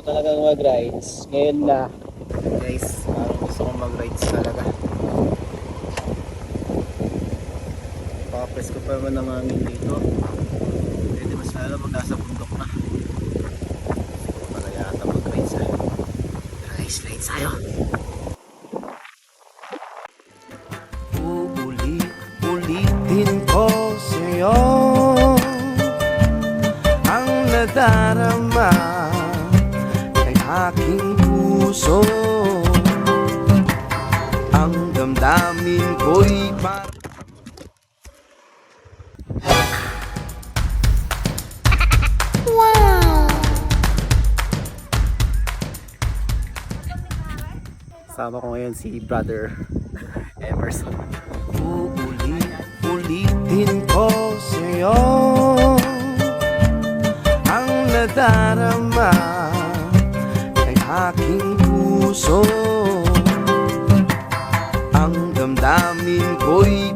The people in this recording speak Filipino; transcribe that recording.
ko talagang mag-rides. Ngayon na. Guys, parang gusto kong mag-rides talaga. Papres ko pa naman ng hangin dito. Pwede mas lalo pag nasa bundok na. Gusto ko pala yata mag-rides tayo. Rides tayo. Ulitin ko sa'yo ang nadarama ng aking puso. Ang damdamin ko'y Sama ko ngayon si Brother Emerson. Ulitin ko sa'yo ang nadarama ng aking puso. Ang damdamin ko'y